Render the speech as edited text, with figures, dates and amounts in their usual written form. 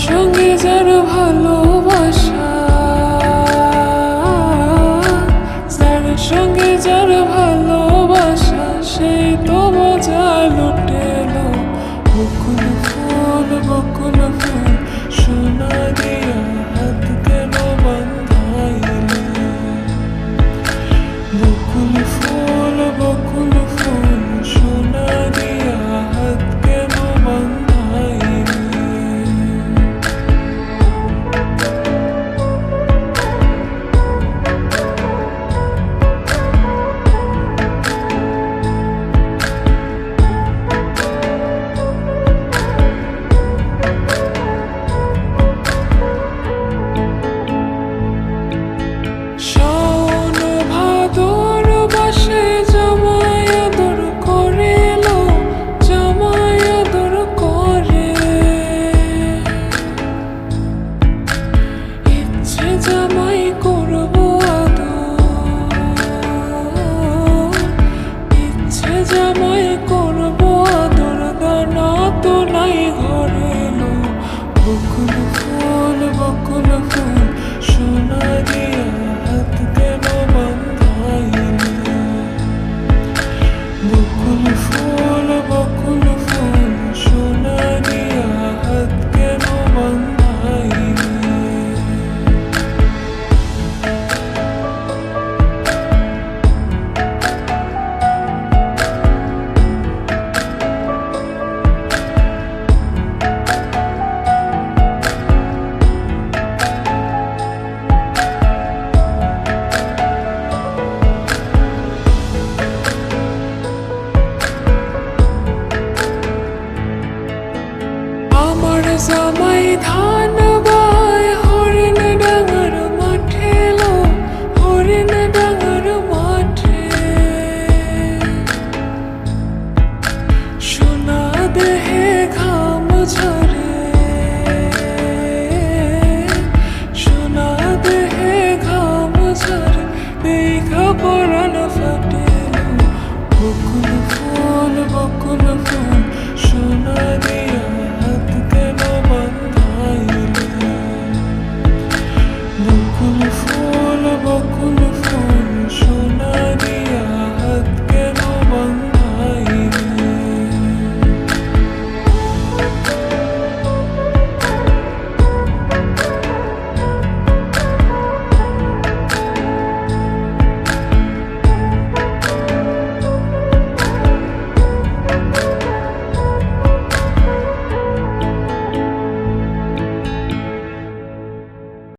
সঙ্গে যার ভালোবাসা, যার সঙ্গে যার ভালোবাসা, সেই তো মজা লুটেলো। বকুল ফুল বকুল ফুল সোনা দিয়া হাত কেন বান্ধাইলে? বকুল ফুল সোনা দিয়া হাত কেন বান্ধাইলে? শাওন ভাদর বাসে জামাই আদর করেলো, জামাই আদর করে। ইচ্ছে জামাই করবো আদর, ইচ্ছে জামাই করবো আদর, দানা তো নাই ঘরে লো। বকুল ফুল সোনা দিয়া হাত কেন বান্ধাইলে? বকুল ফুল সোনা দিয়া হাত কেন বান্ধাইলে? আমার জামাই